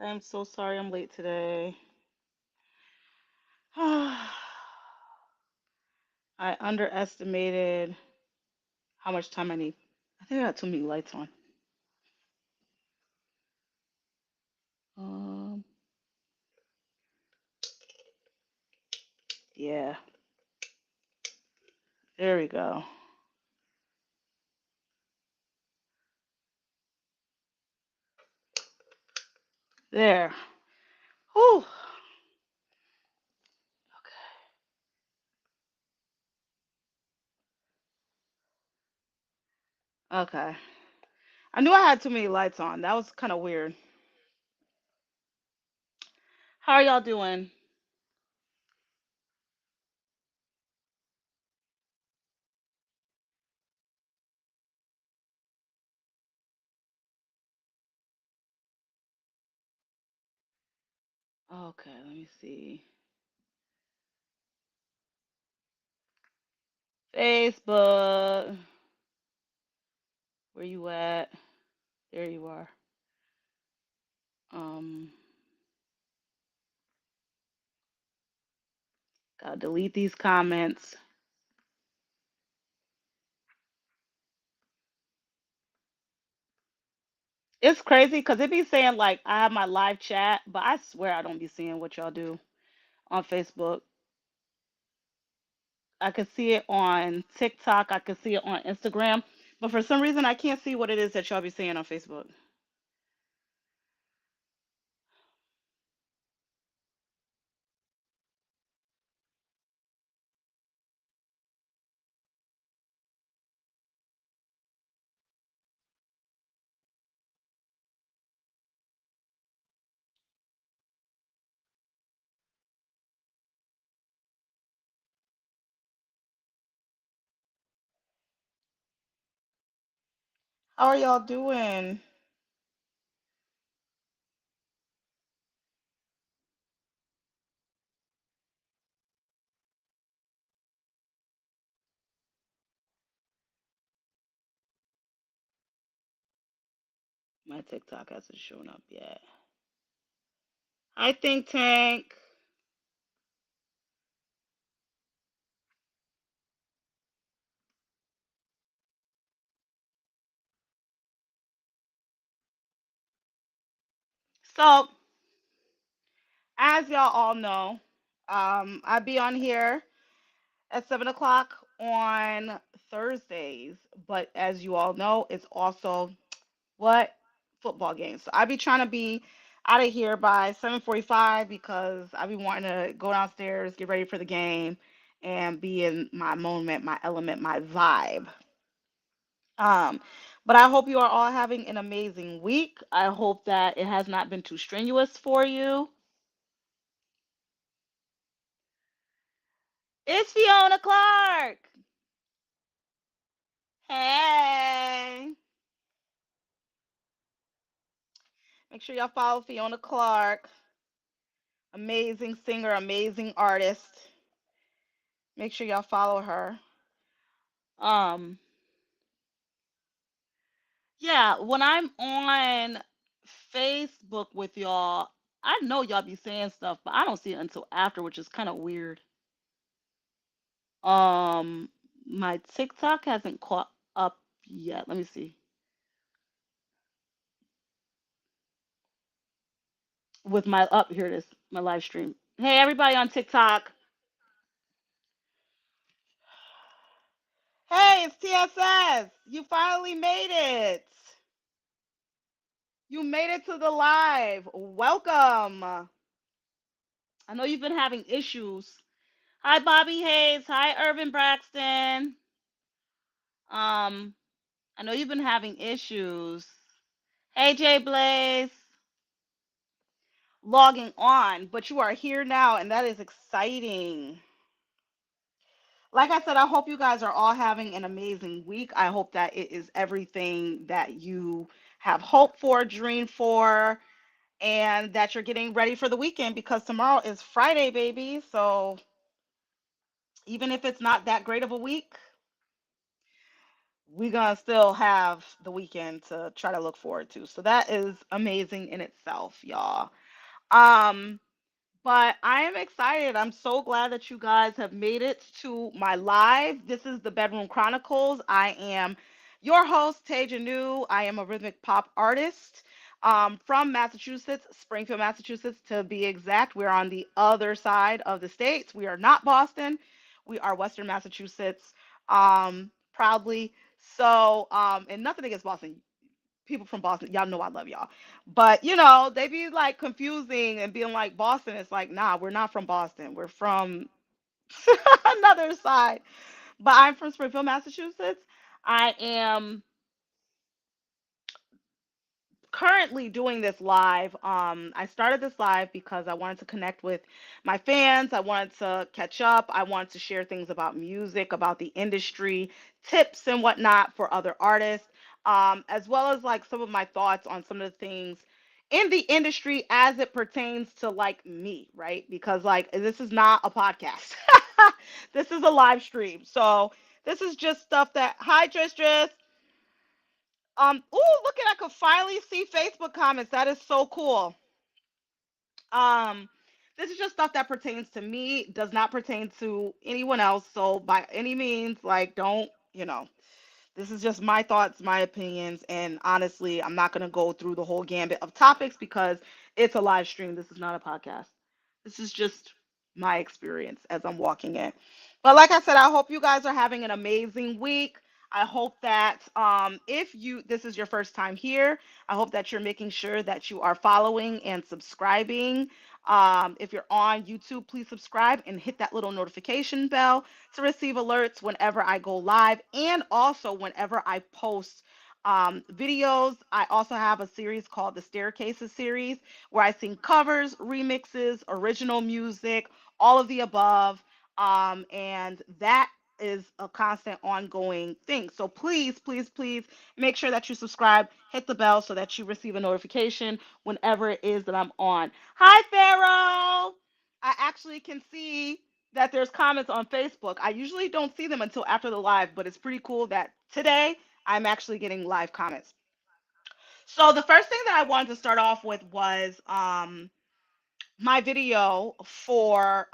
I'm so sorry I'm late today. I underestimated how much time I need. I think I got too many lights on. Um, yeah, there we go. There. Whew. Okay. I knew I had too many lights on. That was kind of weird. How are y'all doing? Okay, let me see. Facebook. Where you at? There you are. Um, Gotta delete these comments. It's crazy because it be saying like I have my live chat, but I swear I don't be seeing what y'all do on Facebook. I can see it on TikTok, I can see it on Instagram, but for some reason I can't see what it is that y'all be saying on Facebook. How are y'all doing? My TikTok hasn't shown up yet. Hi, Think Tank. So, as y'all all know, I be on here at 7 o'clock on Thursdays, but as you all know, it's also what football games. So I be trying to be out of here by 7:45 because I be wanting to go downstairs, get ready for the game, and be in my moment, my element, my vibe. Um, but I hope you are all having an amazing week. I hope that it has not been too strenuous for you. It's Fiona Clark. Hey. Make sure y'all follow Fiona Clark. Amazing singer, amazing artist. Make sure y'all follow her. Um, yeah, when I'm on Facebook with y'all, I know y'all be saying stuff, but I don't see it until after, which is kind of weird. Um, my TikTok hasn't caught up yet. Let me see. With my up here it is, my live stream. Hey everybody on TikTok. Hey, it's TSS. You finally made it. You made it to the live. Welcome. I know you've been having issues. Hi Bobby Hayes. Hi Irvin Braxton. Um, I know you've been having issues. Hey Jay Blaze. Logging on, but you are here now, and that is exciting. Like I said, I hope you guys are all having an amazing week. I hope that it is everything that you have hoped for, dreamed for, and that you're getting ready for the weekend because tomorrow is Friday, baby. So even if it's not that great of a week, we're gonna still have the weekend to try to look forward to. So that is amazing in itself, y'all. Um, but I am excited. I'm so glad that you guys have made it to my live. This is the Bedroom Chronicles. I am your host, Taja New. I am a rhythmic pop artist from Massachusetts, Springfield, Massachusetts, to be exact. We're on the other side of the states. We are not Boston. We are Western Massachusetts, proudly. So, and nothing against Boston, people from Boston, y'all know I love y'all. But they be like confusing and being like Boston. It's like, nah, we're not from Boston. We're from another side. But I'm from Springfield, Massachusetts. I am currently doing this live. I started this live because I wanted to connect with my fans. I wanted to catch up. I wanted to share things about music, about the industry, tips and whatnot for other artists, as well as like some of my thoughts on some of the things in the industry as it pertains to like me, right? Because like this is not a podcast. This is a live stream. So this is just stuff that hi Tris. Oh, look at I could finally see Facebook comments. That is so cool. Um, this is just stuff that pertains to me, does not pertain to anyone else. So by any means, like don't, this is just my thoughts, my opinions, and honestly, I'm not gonna go through the whole gambit of topics because it's a live stream. This is not a podcast. This is just my experience as I'm walking in. But like I said, I hope you guys are having an amazing week. I hope that if you this is your first time here, I hope that you're making sure that you are following and subscribing. If you're on YouTube, please subscribe and hit that little notification bell to receive alerts whenever I go live and also whenever I post videos. I also have a series called the Staircases series where I sing covers, remixes, original music, all of the above. And that is a constant ongoing thing. So please, please, please make sure that you subscribe, hit the bell so that you receive a notification whenever it is that I'm on. Hi, Pharaoh. I actually can see that there's comments on Facebook. I usually don't see them until after the live, but it's pretty cool that today I'm actually getting live comments. So the first thing that I wanted to start off with was my video for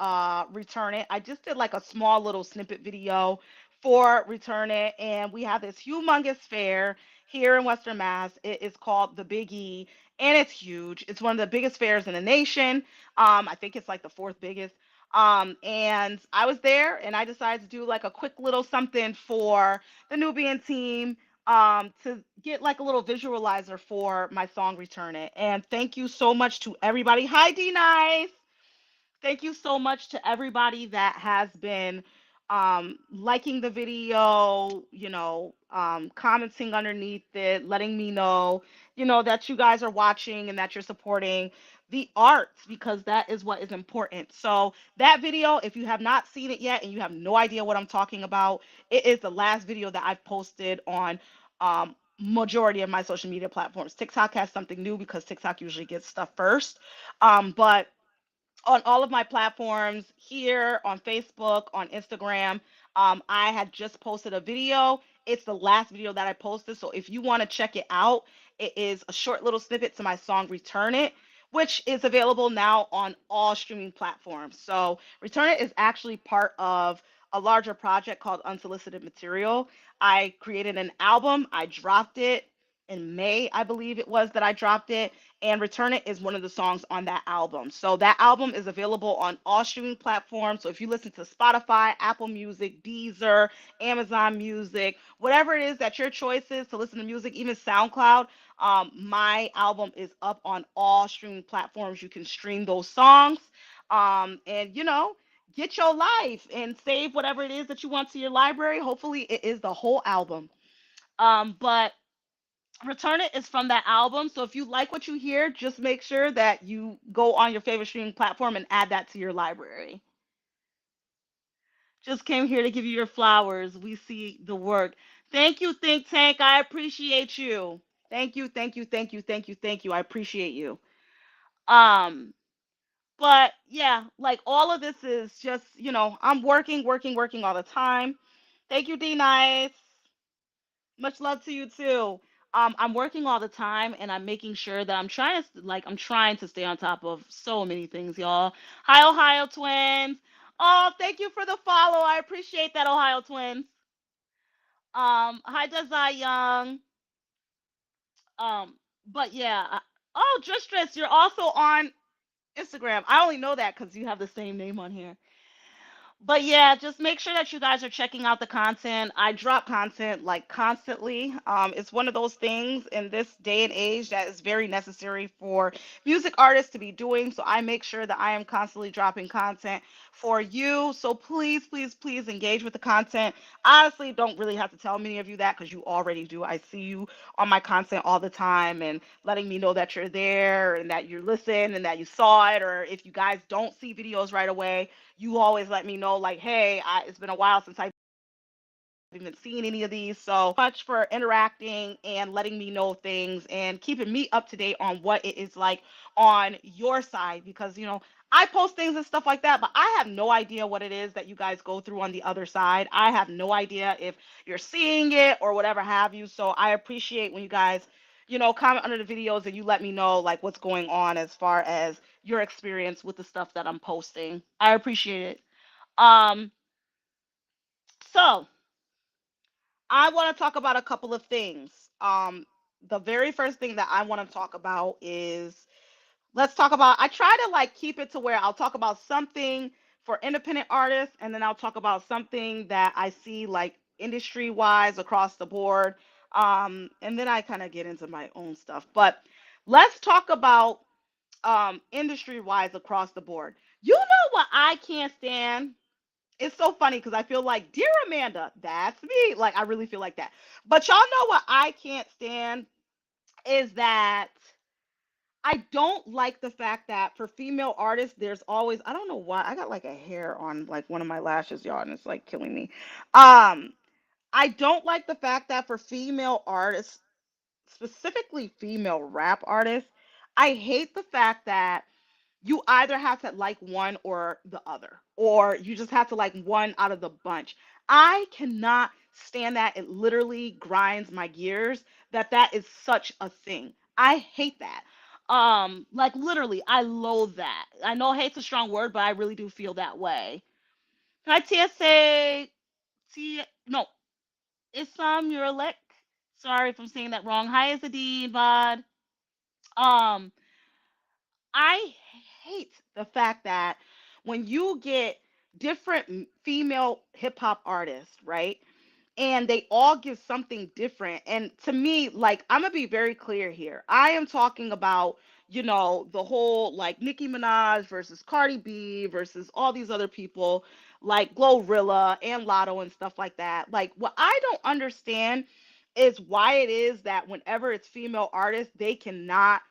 Return It. I just did like a small little snippet video for Return It, and we have this humongous fair here in Western Mass. It is called the Big E, and it's huge. It's one of the biggest fairs in the nation. I think it's like the fourth biggest. And I was there, and I decided to do like a quick little something for the Nubian team to get like a little visualizer for my song Return It. And thank you so much to everybody. Hi, D Nice. Thank you so much to everybody that has been liking the video, commenting underneath it, letting me know, that you guys are watching and that you're supporting the arts because that is what is important. So, that video, if you have not seen it yet and you have no idea what I'm talking about, it is the last video that I've posted on majority of my social media platforms. TikTok has something new because TikTok usually gets stuff first. But on all of my platforms here on Facebook, on Instagram. I had just posted a video. It's the last video that I posted. So if you want to check it out, it is a short little snippet to my song Return It, which is available now on all streaming platforms. So Return It is actually part of a larger project called Unsolicited Material. I created an album, I dropped it in May, I believe it was that I dropped it, and Return It is one of the songs on that album. So that album is available on all streaming platforms. So if you listen to Spotify, Apple Music, Deezer, Amazon Music, whatever it is that your choice is to listen to music, even SoundCloud, my album is up on all streaming platforms. You can stream those songs, and get your life and save whatever it is that you want to your library. Hopefully, it is the whole album. But Return It is from that album. So if you like what you hear, just make sure that you go on your favorite streaming platform and add that to your library. Just came here to give you your flowers. We see the work. Thank you, Think Tank. I appreciate you. Thank you, thank you, thank you, thank you, thank you. I appreciate you. Um, but yeah, like all of this is just, I'm working, working, working all the time. Thank you, D Nice. Much love to you too. I'm working all the time and I'm making sure that I'm trying to stay on top of so many things, y'all. Hi, Ohio twins. Oh, thank you for the follow. I appreciate that, Ohio twins. Hi, Desai Young. Um, but yeah. Oh, Dristress, you're also on Instagram. I only know that because you have the same name on here. But yeah, just make sure that you guys are checking out the content. I drop content like constantly. It's one of those things in this day and age that is very necessary for music artists to be doing. So I make sure that I am constantly dropping content for you. So please, please, please engage with the content. Honestly, don't really have to tell many of you that because you already do. I see you on my content all the time and letting me know that you're there and that you listen and that you saw it. Or if you guys don't see videos right away, you always let me know like, hey, it's been a while since I've even seen any of these. So much for interacting and letting me know things and keeping me up to date on what it is like on your side because I post things and stuff like that, but I have no idea what it is that you guys go through on the other side. I have no idea if you're seeing it or whatever have you. So I appreciate when you guys comment under the videos and you let me know like what's going on as far as your experience with the stuff that I'm posting. I appreciate it. Um, so I want to talk about a couple of things. The very first thing that I want to talk about is let's talk about. I try to like keep it to where I'll talk about something for independent artists, and then I'll talk about something that I see like industry wise across the board. And then I kind of get into my own stuff. But let's talk about industry wise across the board. You know what I can't stand? It's so funny because I feel like, dear Amanda, that's me. Like, I really feel like that. But y'all know what I can't stand is that I don't like the fact that for female artists, there's always, I don't know why, I got like a hair on like one of my lashes, y'all, and it's like killing me. Um, I don't like the fact that for female artists, specifically female rap artists, I hate the fact that you either have to like one or the other, or you just have to like one out of the bunch. I cannot stand that. It literally grinds my gears that is such a thing. I hate that. Like literally, I loathe that. I know hate's a strong word, but I really do feel that way. Hi, TSA. No, Isam Uralek. Sorry if I'm saying that wrong. Hi, Isadine, Vod. Um, I hate the fact that when you get different female hip hop artists, right? And they all give something different. And to me, like, I'm gonna be very clear here. I am talking about, the whole like Nicki Minaj versus Cardi B versus all these other people like Glorilla and Lotto and stuff like that. Like, what I don't understand is why it is that whenever it's female artists, they cannot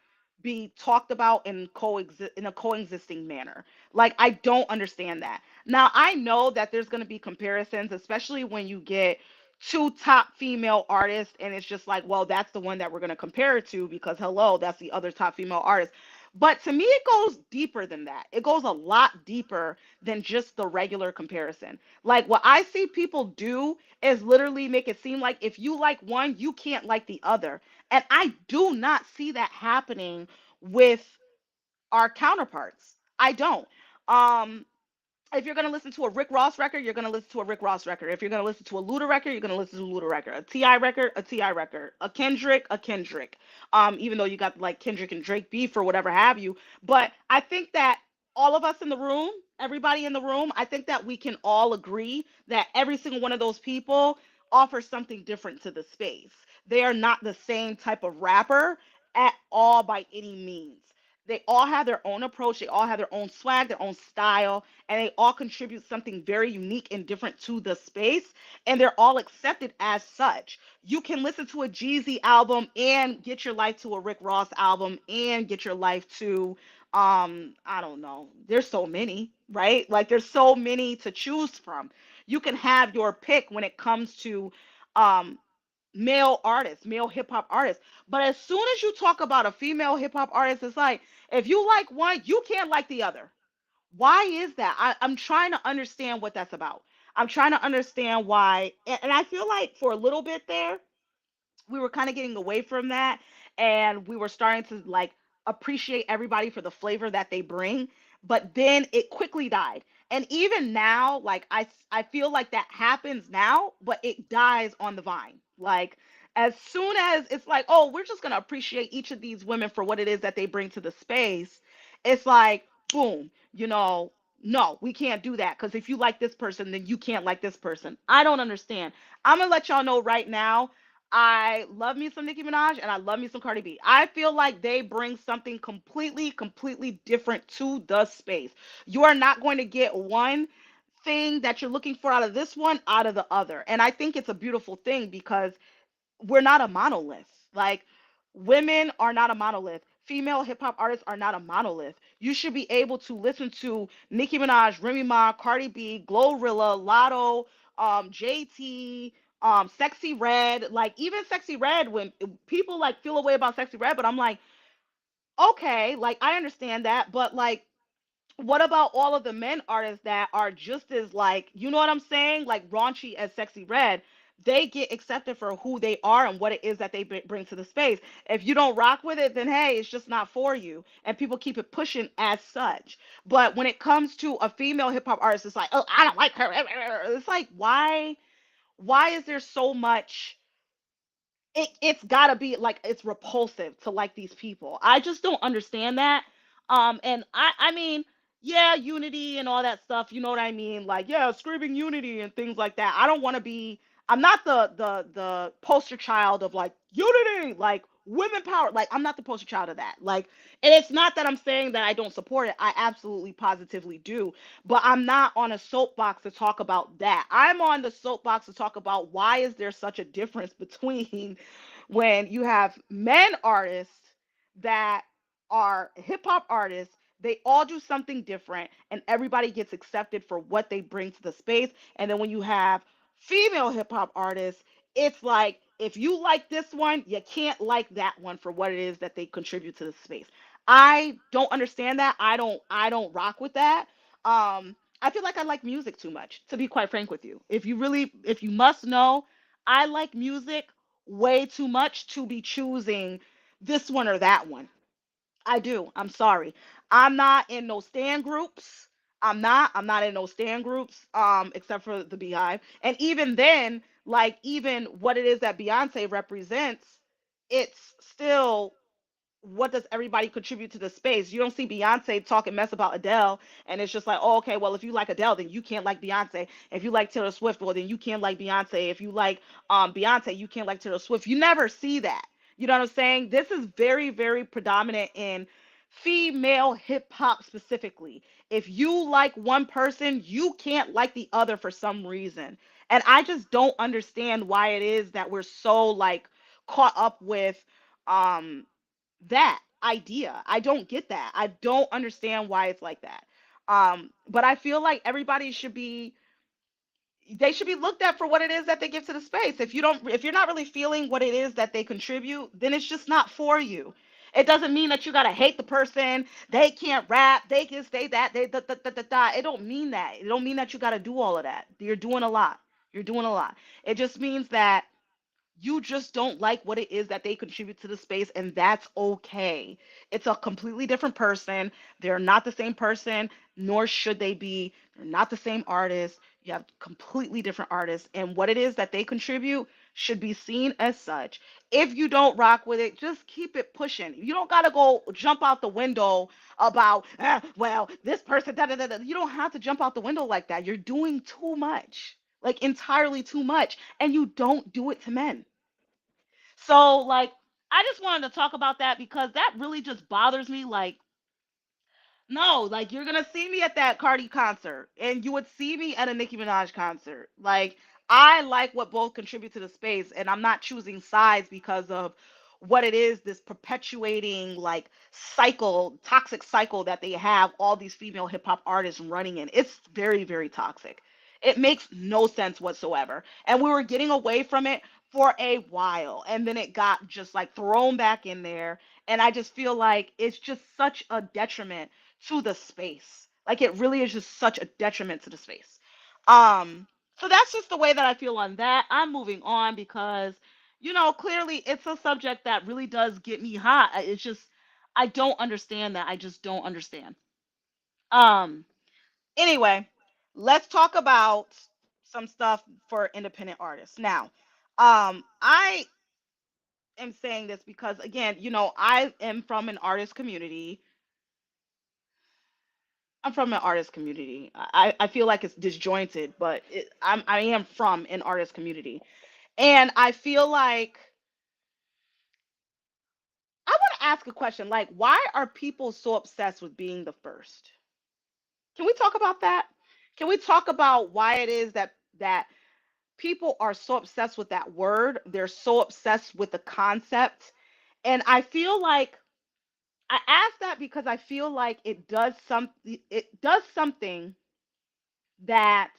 be talked about in coexist in a coexisting manner. Like, I don't understand that. Now, I know that there's going to be comparisons, especially when you get two top female artists, and it's just like, well, that's the one that we're going to compare it to because, hello, that's the other top female artist. But to me, it goes deeper than that. It goes a lot deeper than just the regular comparison. Like, what I see people do is literally make it seem like if you like one, you can't like the other. And I do not see that happening with our counterparts. I don't. Um, if you're gonna listen to a Rick Ross record, you're gonna listen to a Rick Ross record. If you're gonna listen to a Luda record, you're gonna listen to a Luda record. A Ti record, a Ti record. A Kendrick, a Kendrick. Even though you got like Kendrick and Drake beef or whatever have you, but I think that all of us in the room, everybody in the room, I think that we can all agree that every single one of those people offers something different to the space. They are not the same type of rapper at all by any means. They all have their own approach, they all have their own swag, their own style, and they all contribute something very unique and different to the space, and they're all accepted as such. You can listen to a Jeezy album and get your life to a Rick Ross album and get your life to I don't know. There's so many, right? Like there's so many to choose from. You can have your pick when it comes to um male artists, male hip hop artists. But as soon as you talk about a female hip hop artist, it's like if you like one, you can't like the other. Why is that? I'm trying to understand what that's about. I'm trying to understand why. And I feel like for a little bit there, we were kind of getting away from that, and we were starting to like appreciate everybody for the flavor that they bring, but then it quickly died. And even now, like I feel like that happens now, but it dies on the vine. Like as soon as it's like, oh, we're just going to appreciate each of these women for what it is that they bring to the space, it's like boom, no, we can't do that, because if you like this person, then you can't like this person. I don't understand. I'm gonna let y'all know right now, I love me some Nicki Minaj and I love me some Cardi B. I feel like they bring something completely, completely different to the space. You are not going to get one thing that you're looking for out of this one out of the other. And I think it's a beautiful thing because we're not a monolith. Like women are not a monolith. Female hip hop artists are not a monolith. You should be able to listen to Nicki Minaj, Remy Ma, Cardi B, Glorilla, Lotto, JT, Sexy Red. Like even Sexy Red, when people like feel a way about Sexy Red, but I'm like, okay, like I understand that, but like what about all of the men artists that are just as like, you know what I'm saying, like raunchy as Sexy Red? They get accepted for who they are and what it is that they bring to the space. If you don't rock with it, then hey, it's just not for you, and people keep it pushing as such. But when it comes to a female hip hop artist, it's like, oh, I don't like her. It's like, why is there so much? It's got to be like it's repulsive to like these people. I just don't understand that. And I mean, yeah, unity and all that stuff, you know what I mean? Like, yeah, screaming unity and things like that. I don't want to be, I'm not the poster child of like unity, like women power. Like I'm not the poster child of that. Like, and it's not that I'm saying that I don't support it. I absolutely positively do. But I'm not on a soapbox to talk about that. I'm on the soapbox to talk about why is there such a difference between when you have men artists that are hip hop artists, they all do something different and everybody gets accepted for what they bring to the space. And then when you have female hip hop artists, it's like if you like this one, you can't like that one for what it is that they contribute to the space. I don't understand that. I don't rock with that. I feel like I like music too much, to be quite frank with you. If you must know, I like music way too much to be choosing this one or that one. I do. I'm sorry. I'm not in no stand groups. I'm not in no stand groups, except for the Beehive. And even then, like even what it is that Beyonce represents, it's still what does everybody contribute to the space? You don't see Beyonce talking mess about Adele, and it's just like, oh, okay, well, if you like Adele, then you can't like Beyonce. If you like Taylor Swift, well, then you can't like Beyonce. If you like Beyonce, you can't like Taylor Swift. You never see that. You know what I'm saying? This is very, very predominant in female hip hop specifically. If you like one person, you can't like the other for some reason. And I just don't understand why it is that we're so like caught up with um that idea. I don't get that. I don't understand why it's like that. But I feel like everybody should be they should be looked at for what it is that they give to the space. If you're not really feeling what it is that they contribute, then it's just not for you. It doesn't mean that you gotta hate the person. They can't rap. They can say that. They da, da, da, da, da. It don't mean that. It don't mean that you gotta do all of that. You're doing a lot. You're doing a lot. It just means that you just don't like what it is that they contribute to the space, and that's okay. It's a completely different person. They're not the same person, nor should they be. They're not the same artist. You have completely different artists, and what it is that they contribute should be seen as such. If you don't rock with it, just keep it pushing. You don't got to go jump out the window about, well, this person, da, da, da, da. You don't have to jump out the window like that. You're doing too much, like entirely too much, and you don't do it to men. So like I just wanted to talk about that because that really just bothers me. Like no, like you're gonna see me at that Cardi concert, and you would see me at a Nicki Minaj concert. Like I like what both contribute to the space, and I'm not choosing sides because of what it is, this perpetuating like cycle, toxic cycle that they have all these female hip hop artists running in. It's very, very toxic. It makes no sense whatsoever. And we were getting away from it for a while, and then it got just like thrown back in there. And I just feel like it's just such a detriment to the space. Like it really is just such a detriment to the space. So that's just the way that I feel on that. I'm moving on because clearly it's a subject that really does get me hot. It's just I don't understand that. I just don't understand. Um anyway, let's talk about some stuff for independent artists. Now, I am saying this because again, I am from an artist community. I'm from an artist community. I feel like it's disjointed, but I am from an artist community. And I feel like I want to ask a question like, why are people so obsessed with being the first? Can we talk about that? Can we talk about why it is that people are so obsessed with that word? They're so obsessed with the concept. And I feel like I ask that because I feel like it does something that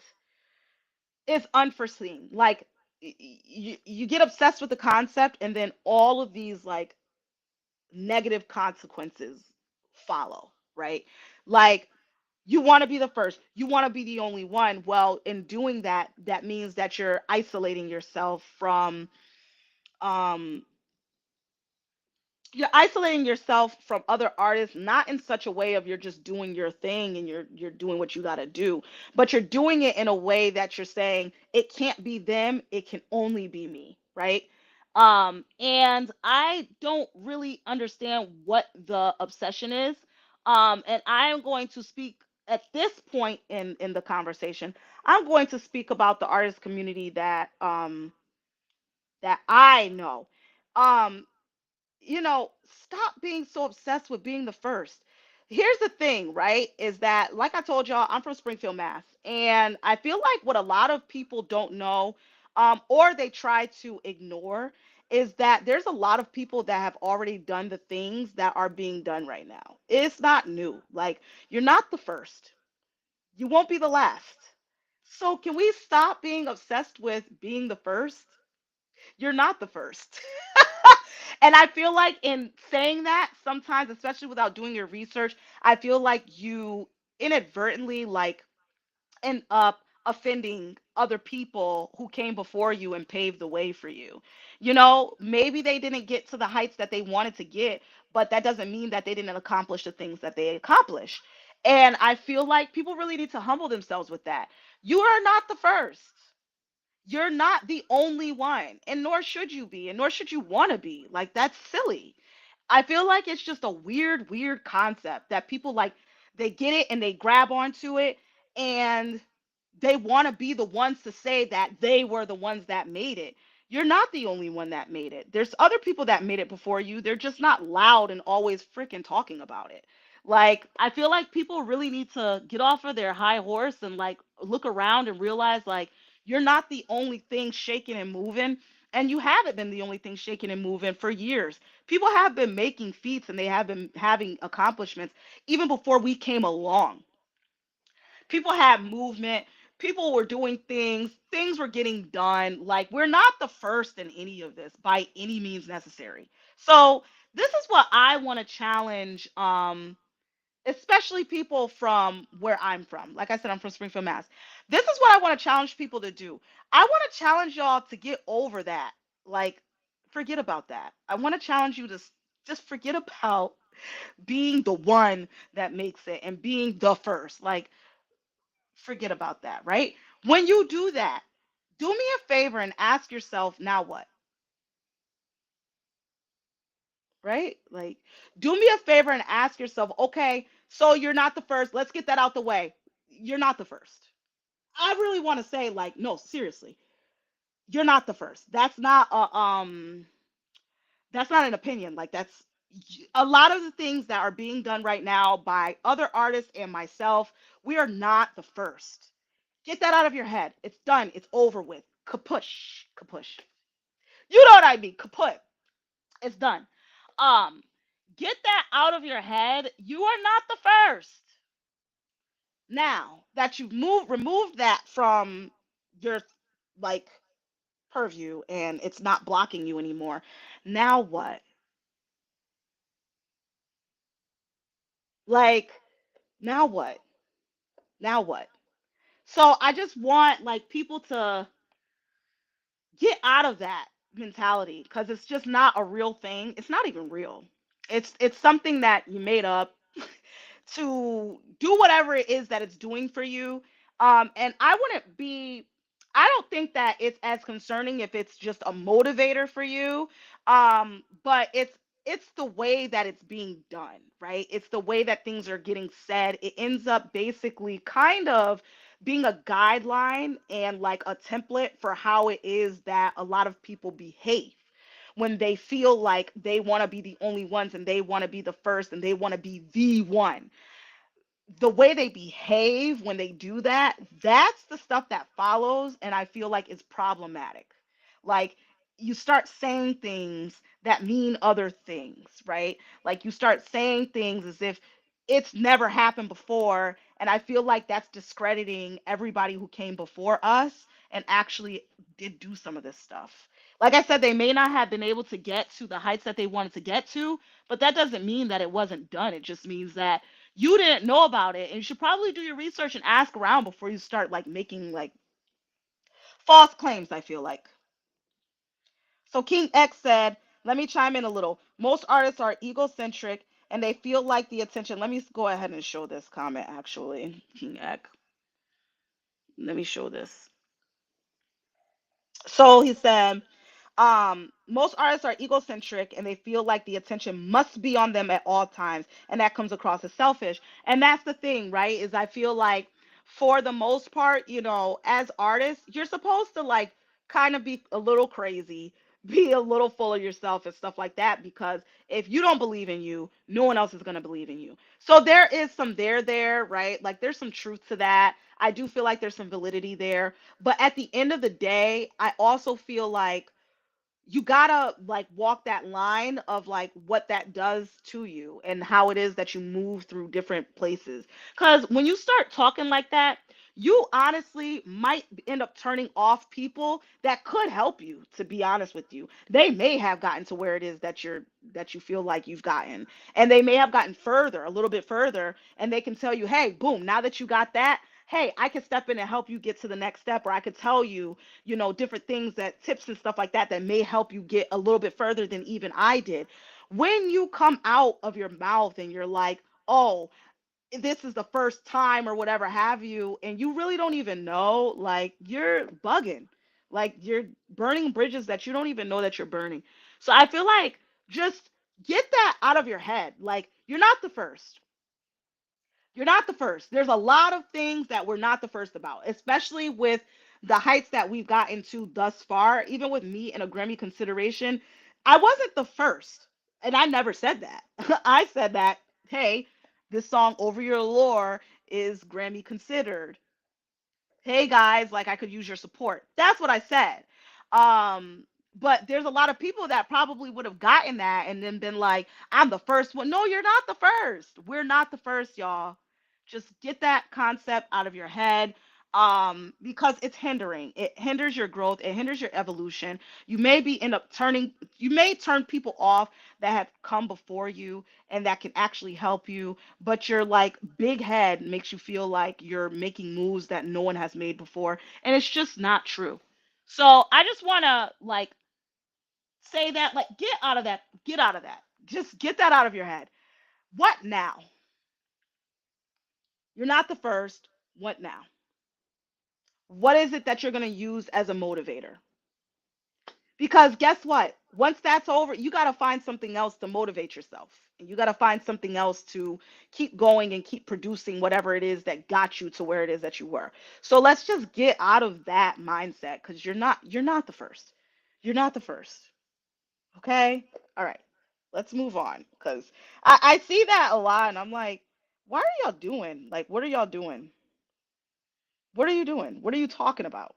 is unforeseen. Like you get obsessed with the concept and then all of these like negative consequences follow, right? Like you want to be the first, you want to be the only one. Well, in doing that, that means that you're isolating yourself from um you're isolating yourself from other artists, not in such a way of you're just doing your thing and you're doing what you got to do, but you're doing it in a way that you're saying it can't be them, it can only be me, right? And I don't really understand what the obsession is. And I am going to speak at this point in the conversation. I'm going to speak about the artist community that I know. um Stop being so obsessed with being the first. Here's the thing, right? Is that, like I told y'all, I'm from Springfield, Mass. And I feel like what a lot of people don't know, or they try to ignore, is that there's a lot of people that have already done the things that are being done right now. It's not new. Like, you're not the first, you won't be the last. So, can we stop being obsessed with being the first? You're not the first. And I feel like in saying that, sometimes, especially without doing your research, I feel like you inadvertently like end up offending other people who came before you and paved the way for you. Maybe they didn't get to the heights that they wanted to get, but that doesn't mean that they didn't accomplish the things that they accomplished. And I feel like people really need to humble themselves with that. You are not the first. You're not the only one, and nor should you be, and nor should you want to be. Like, that's silly. I feel like it's just a weird, weird concept that people like, they get it and they grab onto it, and they want to be the ones to say that they were the ones that made it. You're not the only one that made it. There's other people that made it before you. They're just not loud and always freaking talking about it. Like, I feel like people really need to get off of their high horse and like look around and realize like you're not the only thing shaking and moving, and you haven't been the only thing shaking and moving for years. People have been making feats and they have been having accomplishments even before we came along. People had movement, people were doing things were getting done. Like, we're not the first in any of this by any means necessary. So this is what I want to challenge, especially people from where I'm from. Like I said, I'm from Springfield, Mass. This is what I want to challenge people to do. I want to challenge y'all to get over that. Like, forget about that. I want to challenge you to just forget about being the one that makes it and being the first. Like, forget about that, right? When you do that, do me a favor and ask yourself, now what? Right? Like, do me a favor and ask yourself, okay, so you're not the first. Let's get that out the way. You're not the first. I really want to say, like, no, seriously, you're not the first. That's not an opinion. Like, that's a lot of the things that are being done right now by other artists and myself. We are not the first. Get that out of your head. It's done. It's over with. Kapush. Kapush. You know what I mean? Kaput. It's done. Um, get that out of your head. You are not the first. Now that you've removed that from your like purview and it's not blocking you anymore. Now what? Like, now what? Now what? So I just want like people to get out of that. mentality because it's just not a real thing. It's not even real. It's something that you made up to do whatever it is that it's doing for you. And I wouldn't be, I don't think that it's as concerning if it's just a motivator for you. But it's the way that it's being done, right? It's the way that things are getting said. It ends up basically kind of being a guideline and like a template for how it is that a lot of people behave when they feel like they want to be the only ones and they want to be the first and they want to be the one. The way they behave when they do that, that's the stuff that follows, and I feel like it's problematic. Like, you start saying things that mean other things, right? Like, you start saying things as if it's never happened before, and I feel like that's discrediting everybody who came before us and actually did do some of this stuff. Like I said, they may not have been able to get to the heights that they wanted to get to, but that doesn't mean that it wasn't done. It just means that you didn't know about it, and you should probably do your research and ask around before you start like making like false claims, I feel like. So King X said, let me chime in a little. Most artists are egocentric and they feel like the attention. Let me go ahead and show this comment actually. King X. Let me show this. So he said, most artists are egocentric and they feel like the attention must be on them at all times, and that comes across as selfish. And that's the thing, right? Is I feel like for the most part, as artists, you're supposed to like kind of be a little crazy, be a little full of yourself and stuff like that, because if you don't believe in you, no one else is going to believe in you. So there is some there, right? Like there's some truth to that. I do feel like there's some validity there, but at the end of the day, I also feel like you gotta like walk that line of like what that does to you and how it is that you move through different places. Because when you start talking like that, you honestly might end up turning off people that could help you, to be honest with you. They may have gotten to where it is that you feel like you've gotten, and they may have gotten further, a little bit further, and they can tell you, hey, boom, now that you got that, hey, I can step in and help you get to the next step, or I could tell you, different things, that tips and stuff like that that may help you get a little bit further than even I did. When you come out of your mouth and you're like, oh, this is the first time or whatever have you, and you really don't even know, like you're bugging. Like you're burning bridges that you don't even know that you're burning. So I feel like just get that out of your head. Like you're not the first. You're not the first. There's a lot of things that we're not the first about, especially with the heights that we've gotten to thus far. Even with me in a Grammy consideration, I wasn't the first. And I never said that. I said that, hey, this song Over Your Lore is Grammy considered. Hey guys, like I could use your support. That's what I said. But there's a lot of people that probably would have gotten that and then been like, I'm the first one. No, you're not the first. We're not the first, y'all. Just get that concept out of your head. Because it's hindering. It hinders your growth, it hinders your evolution. You may turn people off that have come before you and that can actually help you, but your like big head makes you feel like you're making moves that no one has made before, and it's just not true. So I just want to like say that, like, get out of that, just get that out of your head. What now? You're not the first. What now? What is it that you're going to use as a motivator? Because guess what? Once that's over, you got to find something else to motivate yourself. And you got to find something else to keep going and keep producing whatever it is that got you to where it is that you were. So let's just get out of that mindset, cuz you're not the first. You're not the first. Okay? All right. Let's move on, cuz I see that a lot and I'm like, why are y'all doing? Like what are y'all doing? What are you doing? What are you talking about?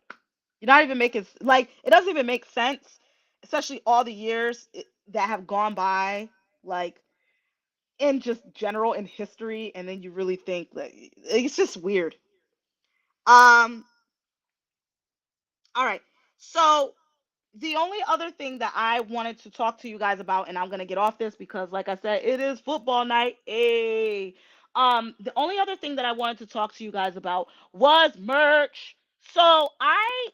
You're not even making like it doesn't even make sense, especially all the years that have gone by, like in just general in history, and then you really think that it's just weird. Um, all right. So the only other thing that I wanted to talk to you guys about, and I'm gonna get off this because, like I said, it is football night. Hey, the only other thing that I wanted to talk to you guys about was merch. So I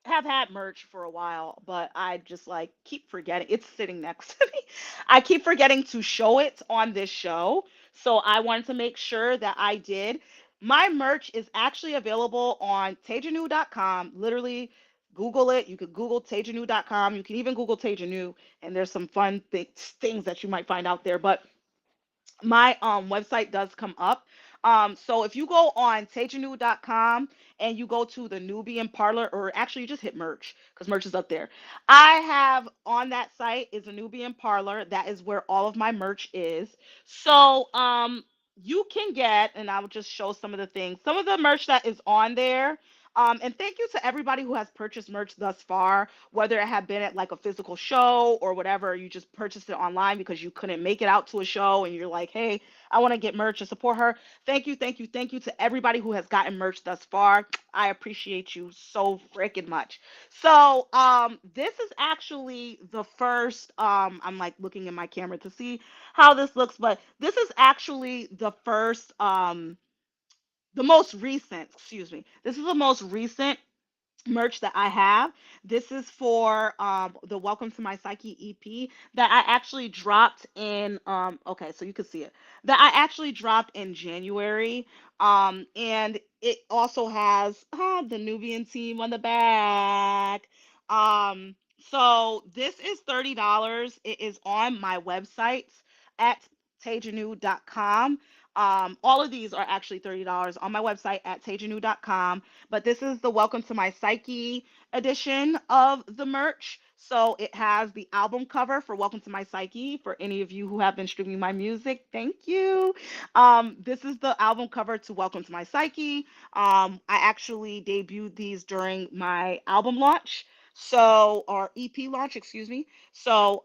have had merch for a while, but I just like keep forgetting. It's sitting next to me. I keep forgetting to show it on this show. So I wanted to make sure that I did. My merch is actually available on tejanu.com. Literally, Google it. You could Google tejanu.com. You can even Google Tejanu, and there's some fun things that you might find out there. But my website does come up. So if you go on tejanu.com and you go to the Nubian Parlor, or actually you just hit merch because merch is up there. I have on that site is a Nubian Parlor. That is where all of my merch is. So you can get, and I will just show some of the things, some of the merch that is on there. And thank you to everybody who has purchased merch thus far, whether it had been at like a physical show or whatever, you just purchased it online because you couldn't make it out to a show and you're like, hey, I want to get merch to support her. Thank you, thank you, thank you to everybody who has gotten merch thus far. I appreciate you so freaking much. So, this is actually the first, I'm like looking in my camera to see how this looks, but this is actually the most recent, excuse me. This is the most recent merch that I have. This is for the Welcome to My Psyche EP that I actually dropped in okay, so you can see it. That I actually dropped in January. And it also has the Nubian team on the back. So this is $30. It is on my website at tejanu.com. All of these are actually $30 on my website at tejanu.com, but this is the Welcome to My Psyche edition of the merch. So it has the album cover for Welcome to My Psyche. For any of you who have been streaming my music, thank you. This is the album cover to Welcome to My Psyche. I actually debuted these during my album launch. So, or EP launch, excuse me. So,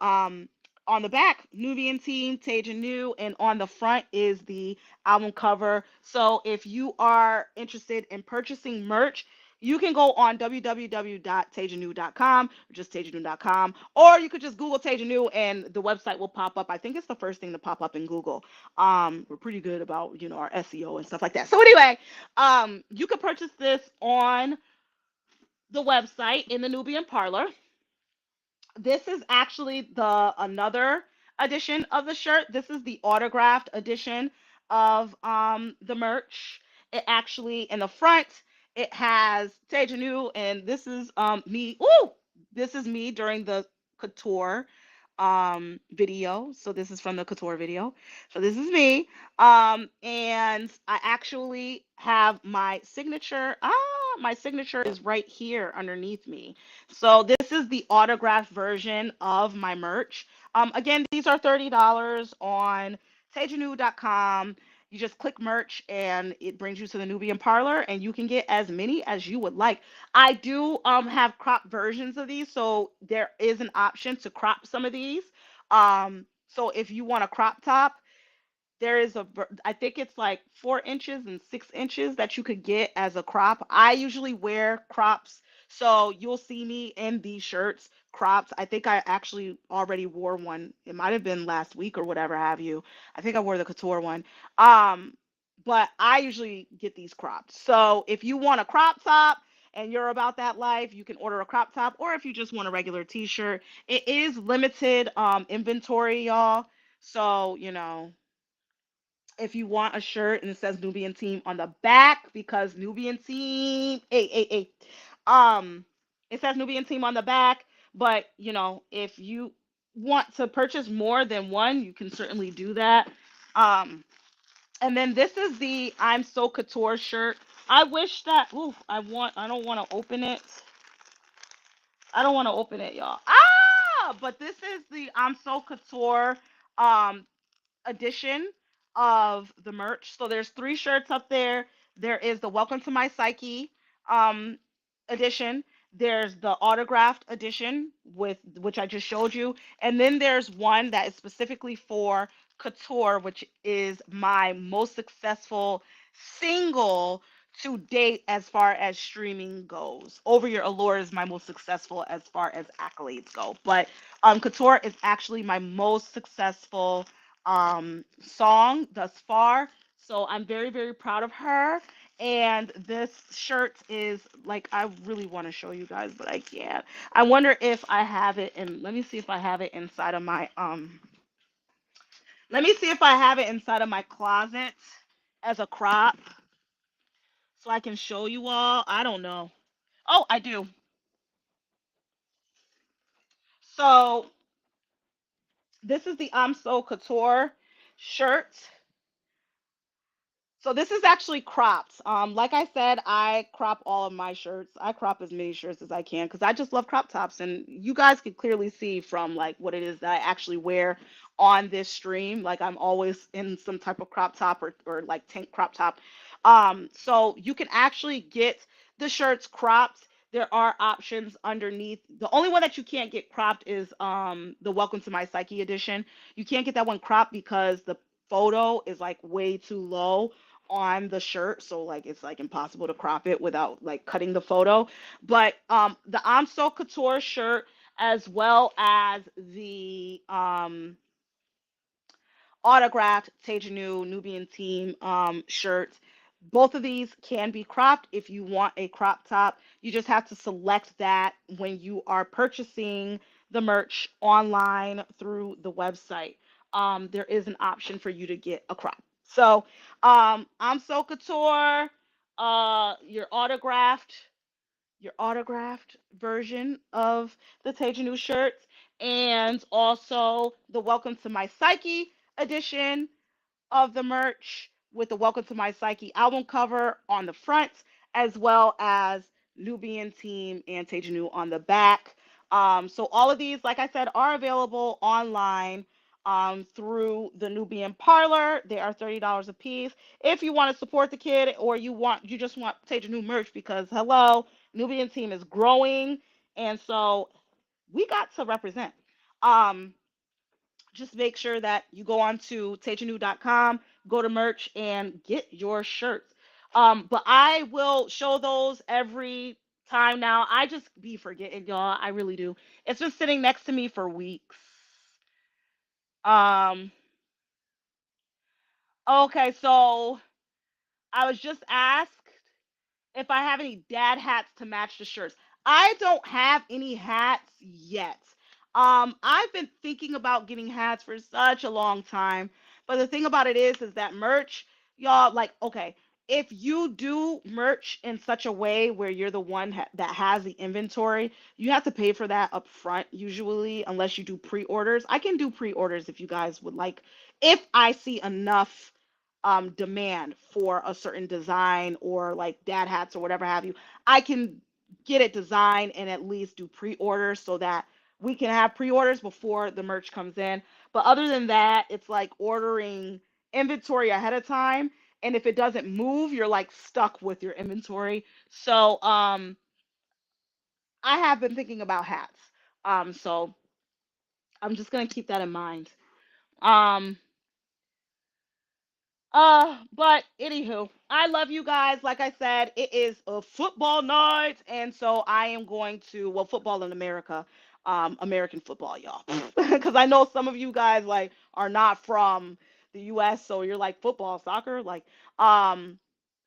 on the back, Nubian Team, Tasia New, and on the front is the album cover. So if you are interested in purchasing merch, you can go on www.tajanu.com or just tajanu.com, or you could just Google Tajanu and the website will pop up. I think it's the first thing to pop up in Google. We're pretty good about, our SEO and stuff like that. So anyway, you can purchase this on the website in the Nubian Parlor. This is actually the another edition of the shirt. This is the autographed edition of the merch. It actually in the front it has Tejanu, and this is me. Ooh, this is me during the couture video. So this is from the couture video. So this is me. And I actually have my signature. My signature is right here underneath me. So this is the autographed version of my merch. Again, these are $30 on tejanu.com. You just click merch and it brings you to the Nubian Parlor and you can get as many as you would like. I do have crop versions of these, so there is an option to crop some of these. So if you want a crop top, there is I think it's like 4 inches and 6 inches that you could get as a crop. I usually wear crops, so you'll see me in these shirts cropped. I think I actually already wore one. It might have been last week or whatever have you. I think I wore the couture one. Um, but I usually get these cropped. So if you want a crop top and you're about that life, you can order a crop top, or if you just want a regular t-shirt, it is limited inventory, y'all. So, if you want a shirt and it says Nubian Team on the back, because Nubian Team, hey, um, it says Nubian Team on the back. But if you want to purchase more than one, you can certainly do that. Um, and then this is the I'm So Couture shirt. I wish that. Ooh, I don't want to open it. I don't want to open it, y'all. But this is the I'm So Couture. Um, edition of the merch. So there's three shirts up there. There is the Welcome to My Psyche um, edition. There's the autographed edition with which I just showed you, and then there's one that is specifically for couture, which is my most successful single to date as far as streaming goes. Over Your Allure is my most successful as far as accolades go, but couture is actually my most successful song thus far. So I'm very, very proud of her. And this shirt is like, I really want to show you guys, but I can't. I wonder if I have it in, let me see if I have it inside of my let me see if I have it inside of my closet as a crop so I can show you all. I don't know. Oh, I do. So this is the I'm So Couture shirt. So this is actually cropped. Like I said, I crop all of my shirts. I crop as many shirts as I can because I just love crop tops, and you guys can clearly see from like what it is that I actually wear on this stream. Like I'm always in some type of crop top or like tank crop top. So you can actually get the shirts cropped. There are options underneath. The only one that you can't get cropped is the Welcome to My Psyche edition. You can't get that one cropped because the photo is like way too low on the shirt, so like it's like impossible to crop it without like cutting the photo. But the I'm So Couture shirt, as well as the autographed Tejanu Nubian team shirts. Both of these can be cropped if you want a crop top. You just have to select that when you are purchasing the merch online through the website. There is an option for you to get a crop. So, I'm So Couture, your autographed version of the Tejanu shirts, and also the Welcome to My Psyche edition of the merch with the Welcome to My Psyche album cover on the front, as well as Nubian Team and Tejanu on the back. So all of these, like I said, are available online through the Nubian Parlor. They are $30 a piece. If you want to support the kid, or you just want Tejanu merch, because hello, Nubian Team is growing, and so we got to represent. Um, just make sure that you go on to tejanu.com, go to merch, and get your shirts. But I will show those every time now. I just be forgetting, y'all. I really do. It's been sitting next to me for weeks. Um, okay, so I was just asked if I have any dad hats to match the shirts. I don't have any hats yet. I've been thinking about getting hats for such a long time, but the thing about it is that merch, y'all, like, okay, if you do merch in such a way where you're the one that has the inventory, you have to pay for that up front usually, unless you do pre-orders. I can do pre-orders if you guys would like, if I see enough demand for a certain design or like dad hats or whatever have you. I can get it designed and at least do pre-orders so that we can have pre-orders before the merch comes in. But other than that, it's like ordering inventory ahead of time. And if it doesn't move, you're like stuck with your inventory. So I have been thinking about hats. So I'm just gonna keep that in mind. Um, but anywho, I love you guys. Like I said, it is a football night, and so I am going to, well, football in America, American football, y'all, because I know some of you guys like are not from the U.S., so you're like football, soccer, like um,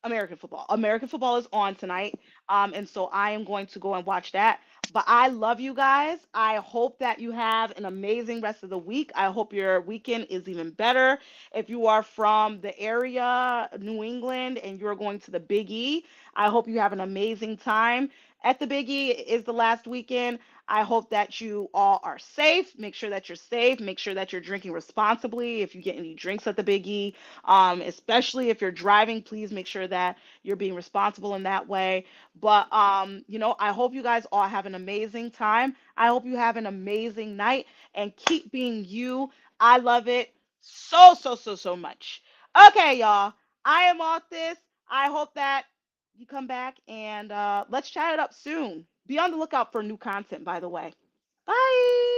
American football. American football is on tonight, and so I am going to go and watch that. But I love you guys. I hope that you have an amazing rest of the week. I hope your weekend is even better. If you are from the area, New England, and you're going to the Big E, I hope you have an amazing time at the Big E. It is the last weekend. I hope that you all are safe. Make sure that you're safe. Make sure that you're drinking responsibly. If you get any drinks at the Big E, especially if you're driving, please make sure that you're being responsible in that way. But I hope you guys all have an amazing time. I hope you have an amazing night and keep being you. I love it so, so, so, so much. Okay, y'all. I am off this. I hope that you come back and let's chat it up soon. Be on the lookout for new content, by the way. Bye.